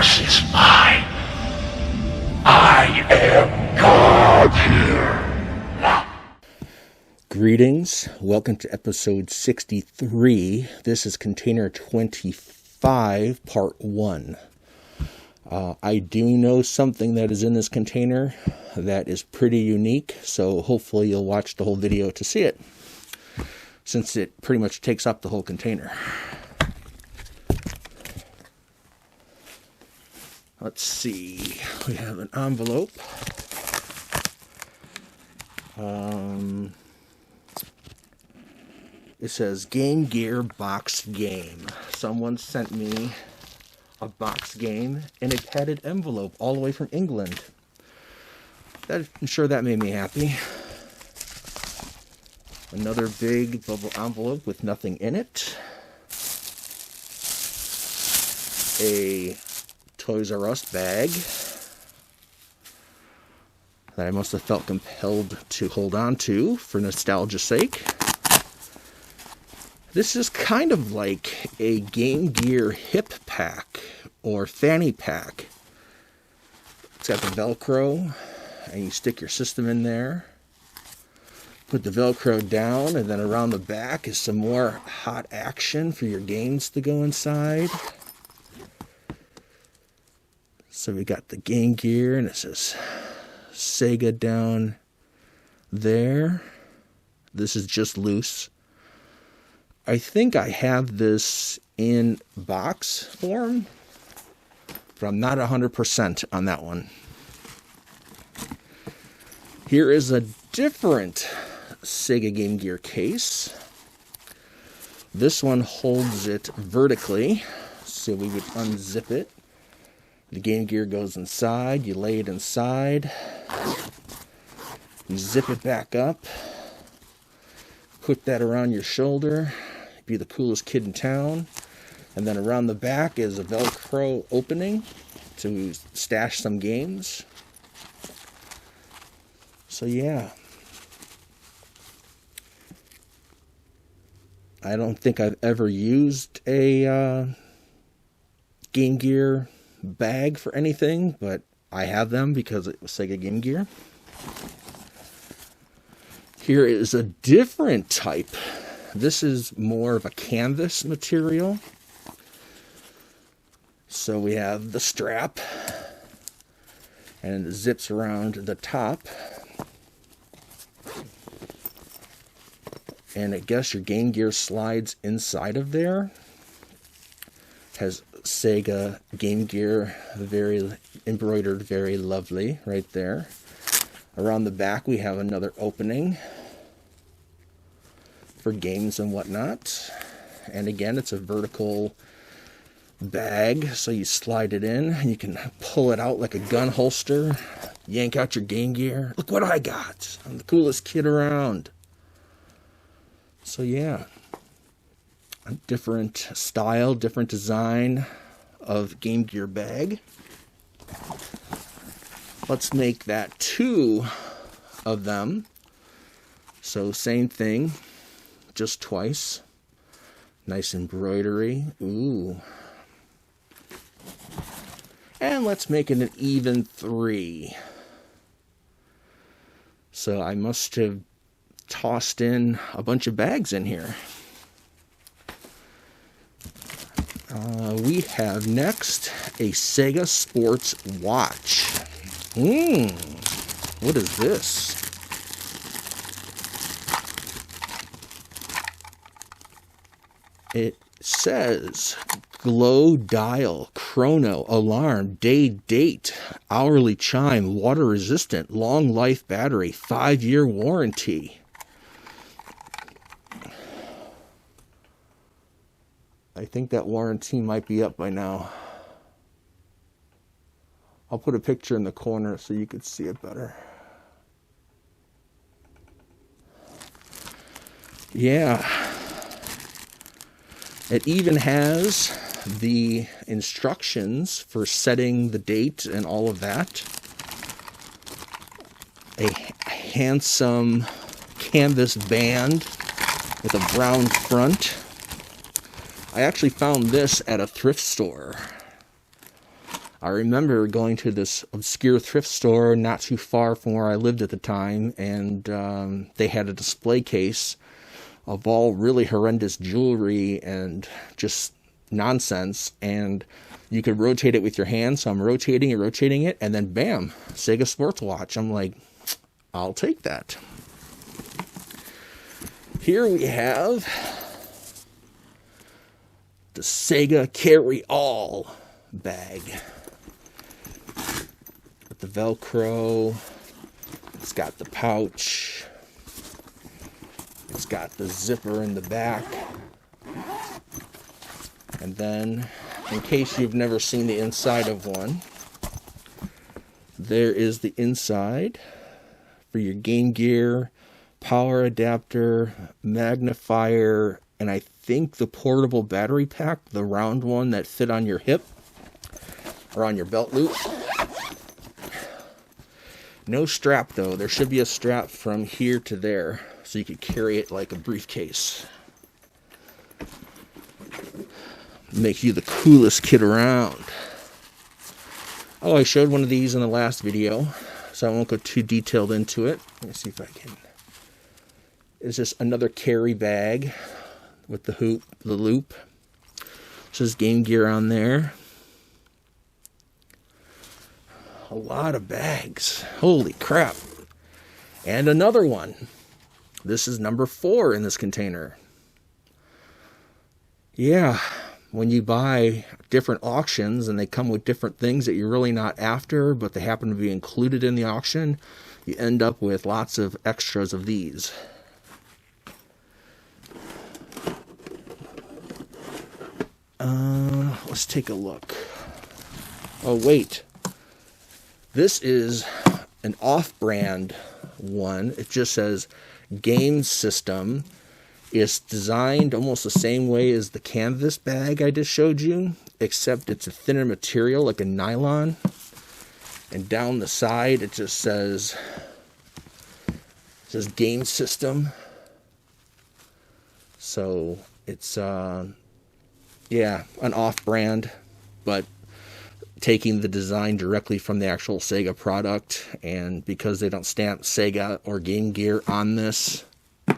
universe is mine. I am God here. Greetings. Welcome to episode 63. This is container 25, part 1. I do know something that is in this container that is pretty unique, so hopefully you'll watch the whole video to see it, since it pretty much takes up the whole container. Let's see. We have an envelope. It says Game Gear box game. Someone sent me a box game in a padded envelope all the way from England. I'm sure that made me happy. Another big bubble envelope with nothing in it. A Toys R Us bag that I must have felt compelled to hold on to for nostalgia's sake. This is kind of like a Game Gear hip pack or Fanny Pack. It's got the Velcro, and you stick your system in there. Put the Velcro down, and then around the back is some more hot action for your games to go inside. So we got the Game Gear, and it says Sega down there. This is just loose. I think I have this in box form, but I'm not 100% on that one. Here is a different Sega Game Gear case. This one holds it vertically, so we would unzip it. The Game Gear goes inside, you lay it inside, you zip it back up, put that around your shoulder, be the coolest kid in town, and then around the back is a Velcro opening to stash some games. So yeah, I don't think I've ever used a Game Gear bag for anything, but I have them because it was Sega Game Gear. Here is a different type. This is more of a canvas material. So we have the strap, and it zips around the top. And I guess your Game Gear slides inside of there. Has Sega Game Gear very embroidered, very lovely right there. Around the back we have another opening for games and whatnot. And again, it's a vertical bag, so you slide it in and you can pull it out like a gun holster, yank out your Game Gear. Look what I got! I'm the coolest kid around. So yeah, a different style, different design of Game Gear bag. Let's make that 2 of them. So same thing, just twice. Nice embroidery. Ooh. And let's make it an even 3. So I must have tossed in a bunch of bags in here. We have next a Sega Sports Watch. What is this? It says glow dial, chrono, alarm, day, date, hourly chime, water resistant, long life battery, 5-year warranty. I think that warranty might be up by now. I'll put a picture in the corner so you could see it better. Yeah. It even has the instructions for setting the date and all of that. A handsome canvas band with a brown front. I actually found this at a thrift store. I remember going to this obscure thrift store not too far from where I lived at the time, and they had a display case of all really horrendous jewelry and just nonsense, and you could rotate it with your hand. So I'm rotating it, and then bam, Sega Sports Watch. I'm like, I'll take that. Here we have the Sega Carry All Bag with the Velcro. It's got the pouch. It's got the zipper in the back. And then, in case you've never seen the inside of one, there is the inside for your Game Gear, power adapter, magnifier, and I think the portable battery pack, the round one that fit on your hip or on your belt loop. No strap though. There should be a strap from here to there so you could carry it like a briefcase. Make you the coolest kid around. Oh, I showed one of these in the last video, so I won't go too detailed into it. Let me see if I can. It's just another carry bag with the loop. It says Game Gear on there. A lot of bags. Holy crap. And another one. This is number 4 in this container. Yeah, when you buy different auctions and they come with different things that you're really not after, but they happen to be included in the auction, you end up with lots of extras of these. Let's take a look. Oh, wait. This is an off-brand one. It just says Game System. It's designed almost the same way as the canvas bag I just showed you, except it's a thinner material, like a nylon. And down the side, it just says Game System. So it's yeah, an off-brand, but taking the design directly from the actual Sega product, and because they don't stamp Sega or Game Gear on this,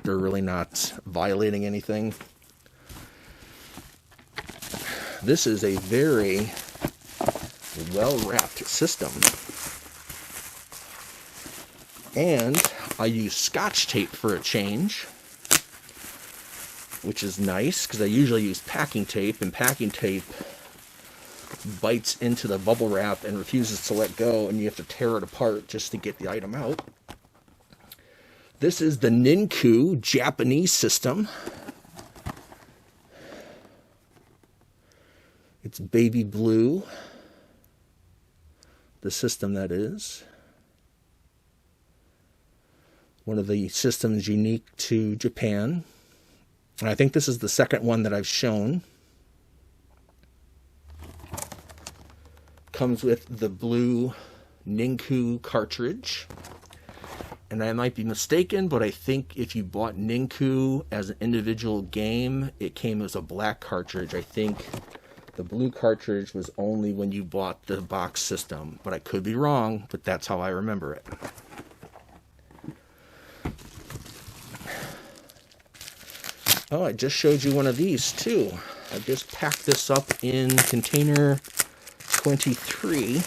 they're really not violating anything. This is a very well-wrapped system. And I use Scotch tape for a change, which is nice because I usually use packing tape, and packing tape bites into the bubble wrap and refuses to let go, and you have to tear it apart just to get the item out. This is the Ninku Japanese system. It's baby blue, the system that is. One of the systems unique to Japan. And I think this is the second one that I've shown. Comes with the blue Ninku cartridge. And I might be mistaken, but I think if you bought Ninku as an individual game, it came as a black cartridge. I think the blue cartridge was only when you bought the box system. But I could be wrong, but that's how I remember it. Oh, I just showed you one of these too. I just packed this up in container 23.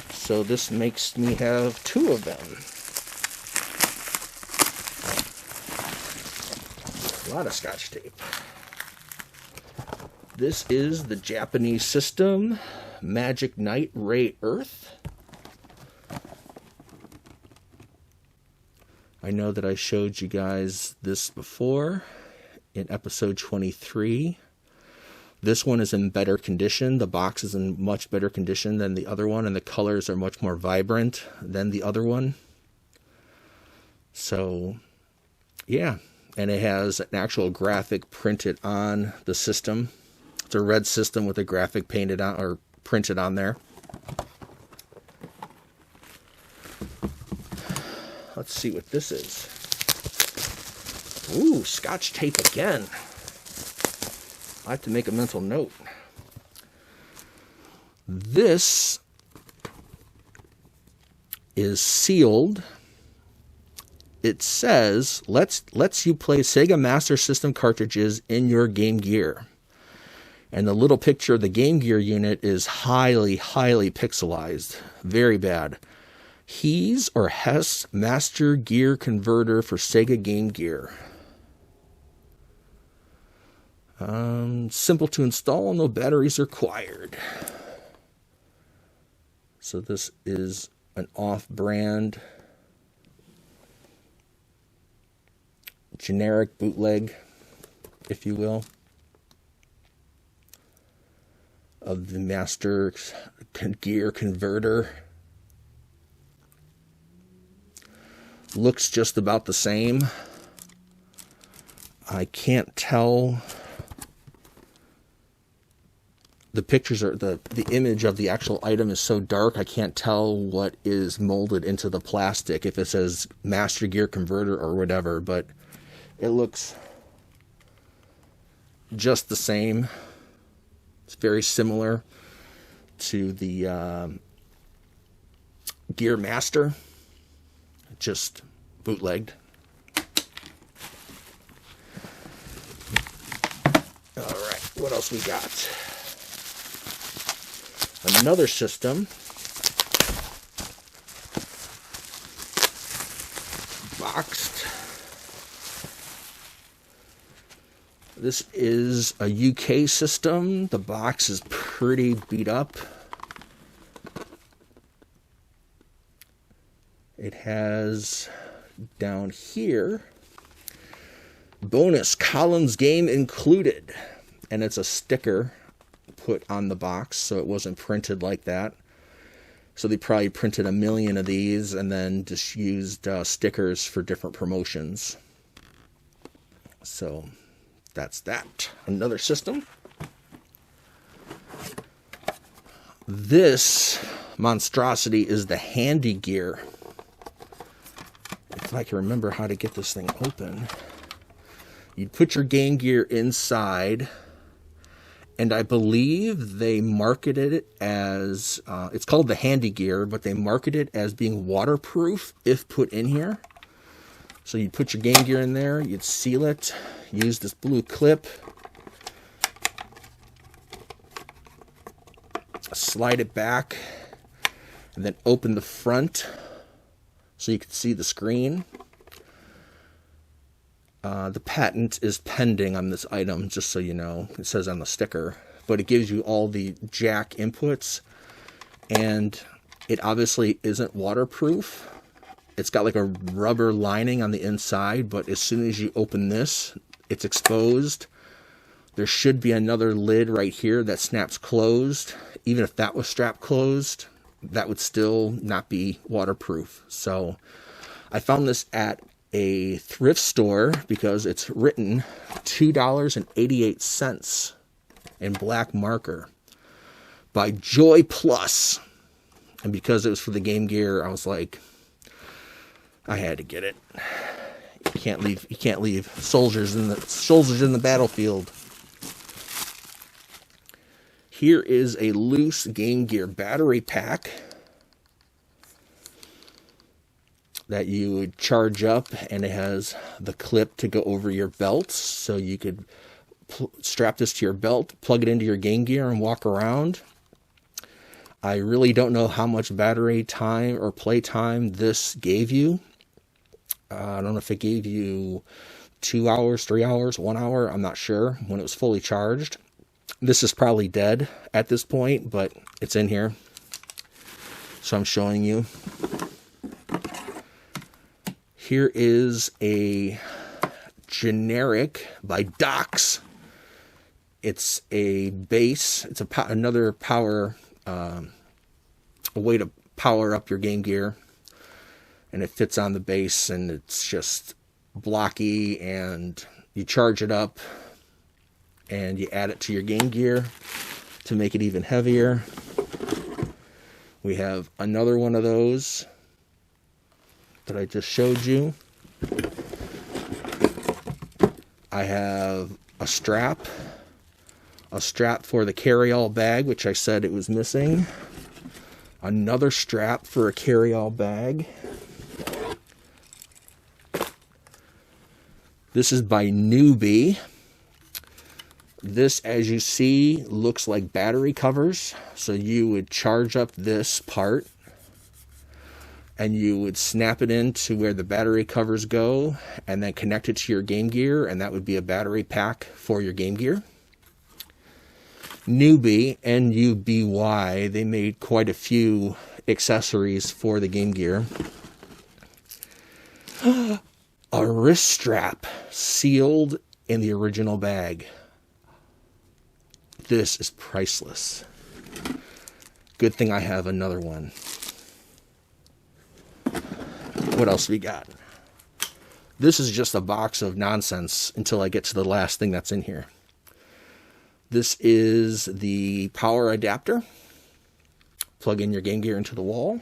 So this makes me have 2 of them. A lot of Scotch tape. This is the Japanese system, Magic Knight Ray Earth. I know that I showed you guys this before in episode 23. This one is in better condition. The box is in much better condition than the other one, and the colors are much more vibrant than the other one. So, yeah. And it has an actual graphic printed on the system. It's a red system with a graphic painted on or printed on there. Let's see what this is. Ooh, Scotch tape again. I have to make a mental note. This is sealed. It says, lets you play Sega Master System cartridges in your Game Gear. And the little picture of the Game Gear unit is highly, highly pixelized. Very bad. He's or Hess Master Gear Converter for Sega Game Gear. Simple to install, no batteries required. So this is an off-brand generic bootleg, if you will, of the Master Gear Converter. Looks just about the same. I can't tell. The pictures are the image of the actual item is so dark I can't tell what is molded into the plastic, if it says Master Gear Converter or whatever, but it looks just the same. It's very similar to the Gear Master, just bootlegged. Alright, what else we got? Another system. Boxed. This is a UK system. The box is pretty beat up. It has down here, bonus Collins game included. And it's a sticker put on the box, so it wasn't printed like that. So they probably printed 1 million of these and then just used stickers for different promotions. So that's that. Another system. This monstrosity is the Handy Gear. If I can remember how to get this thing open. You'd put your Game Gear inside, and I believe they marketed it as, it's called the Handy Gear, but they market it as being waterproof if put in here. So you'd put your Game Gear in there, you'd seal it, use this blue clip, slide it back, and then open the front so you can see the screen. The patent is pending on this item, just so you know. It says on the sticker. But it gives you all the jack inputs. And it obviously isn't waterproof. It's got like a rubber lining on the inside. But as soon as you open this, it's exposed. There should be another lid right here that snaps closed. Even if that was strapped closed, that would still not be waterproof. So I found this at a thrift store because it's written $2.88 in black marker by Joy Plus. And because it was for the Game Gear, I was like, I had to get it. You can't leave soldiers in the battlefield. Here is a loose Game Gear battery pack that you would charge up, and it has the clip to go over your belt, so you could strap this to your belt, plug it into your Game Gear, and walk around. I really don't know how much battery time or play time this gave you. I don't know if it gave you 2 hours, 3 hours, 1 hour. I'm not sure when it was fully charged. This is probably dead at this point, but it's in here, so I'm showing you. Here is a generic by Docs. It's a base. It's another power, a way to power up your Game Gear. And it fits on the base, and it's just blocky, and you charge it up, and you add it to your Game Gear to make it even heavier. We have another one of those that I just showed you. I have a strap, A strap for the carry-all bag, which I said it was missing. Another strap for a carry-all bag. This is by Newbie. This, as you see, looks like battery covers. So you would charge up this part and you would snap it into where the battery covers go and then connect it to your Game Gear, and that would be a battery pack for your Game Gear. Newbie, N-U-B-Y, they made quite a few accessories for the Game Gear. A wrist strap sealed in the original bag. This is priceless. Good thing I have another one. What else we got? This is just a box of nonsense until I get to the last thing that's in here. This is the power adapter. Plug in your Game Gear into the wall.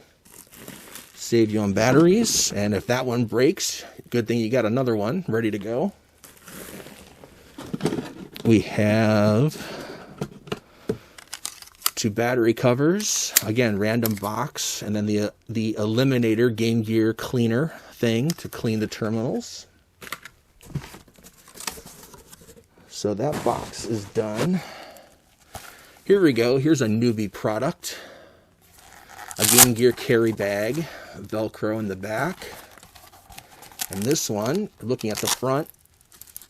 Save you on batteries. And if that one breaks, good thing you got another one ready to go. We have 2 battery covers. Again, random box. And then the Eliminator Game Gear cleaner thing to clean the terminals. So that box is done. Here we go. Here's a Newbie product. A Game Gear carry bag. Velcro in the back. And this one, looking at the front,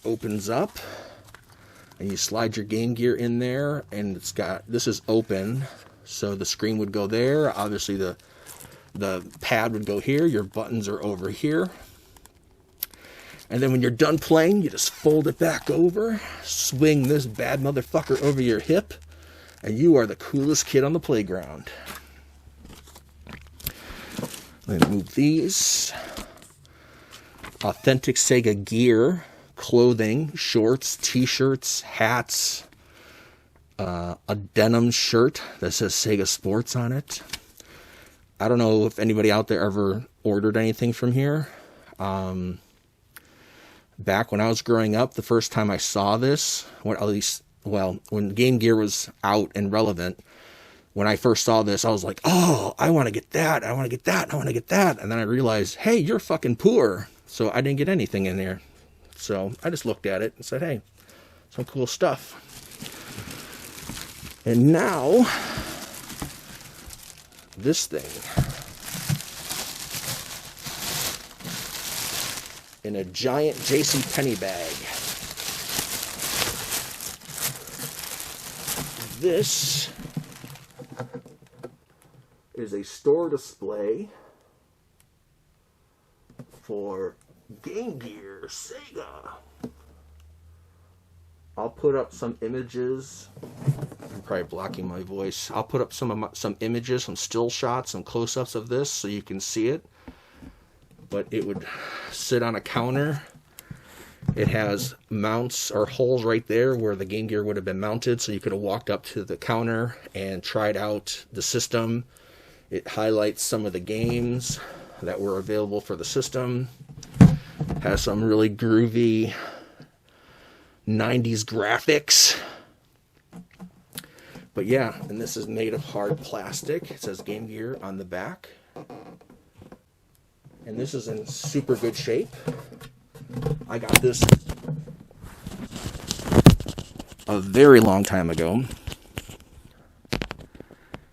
opens up. And you slide your Game Gear in there. And it's got, this is open. So the screen would go there. Obviously the pad would go here. Your buttons are over here. And then when you're done playing, you just fold it back over, swing this bad motherfucker over your hip, and you are the coolest kid on the playground. Let me move these. Authentic Sega gear, clothing, shorts, t-shirts, hats, a denim shirt that says Sega Sports on it. I don't know if anybody out there ever ordered anything from here. Back when I was growing up, the first time I saw this, when Game Gear was out and relevant, when I first saw this, I was like, oh, I want to get that, I want to get that, I want to get that. And then I realized, hey, you're fucking poor. So I didn't get anything in there. So I just looked at it and said, hey, some cool stuff. And now, this thing. In a giant JCPenney bag. This is a store display for Game Gear Sega. I'll put up some images. I'm probably blocking my voice. I'll put up some images, some still shots, some close-ups of this so you can see it. But it would sit on a counter. It has mounts or holes right there where the Game Gear would have been mounted, so you could have walked up to the counter and tried out the system. It highlights some of the games that were available for the system. Has some really groovy 90s graphics. But yeah, and this is made of hard plastic. It says Game Gear on the back. And this is in super good shape. I got this a very long time ago.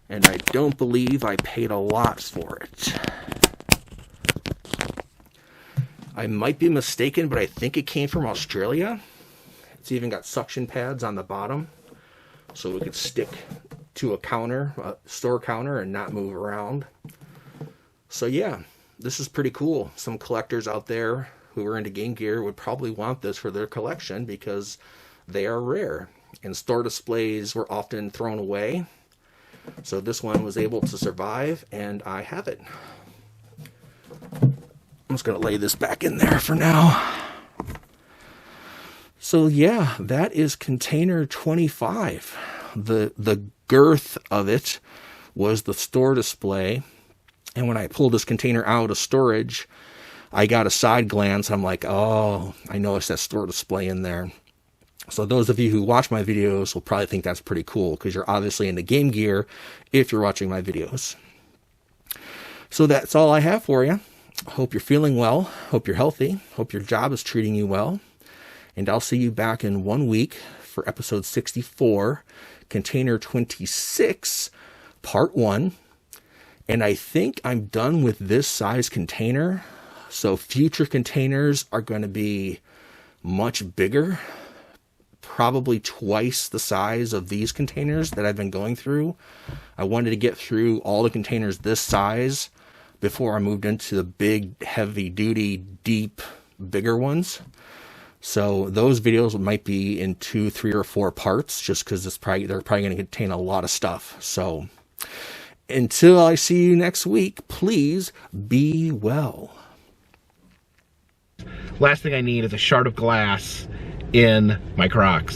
And I don't believe I paid a lot for it. I might be mistaken, but I think it came from Australia. It's even got suction pads on the bottom. So it could stick to a counter, a store counter, and not move around. So yeah. This is pretty cool. Some collectors out there who are into Game Gear would probably want this for their collection because they are rare. And store displays were often thrown away. So this one was able to survive, and I have it. I'm just going to lay this back in there for now. So yeah, that is container 25. The girth of it was the store display. And when I pulled this container out of storage, I got a side glance. I'm like, oh, I noticed that store display in there. So those of you who watch my videos will probably think that's pretty cool, because you're obviously into Game Gear if you're watching my videos. So that's all I have for you. Hope you're feeling well. Hope you're healthy. Hope your job is treating you well. And I'll see you back in 1 week for episode 64, container 26, part 1. And I think I'm done with this size container. So future containers are going to be much bigger, probably twice the size of these containers that I've been going through. I wanted to get through all the containers this size before I moved into the big, heavy duty, deep, bigger ones. So those videos might be in 2, 3, or 4 parts, just because they're probably going to contain a lot of stuff. So until I see you next week, please be well. Last thing I need is a shard of glass in my Crocs.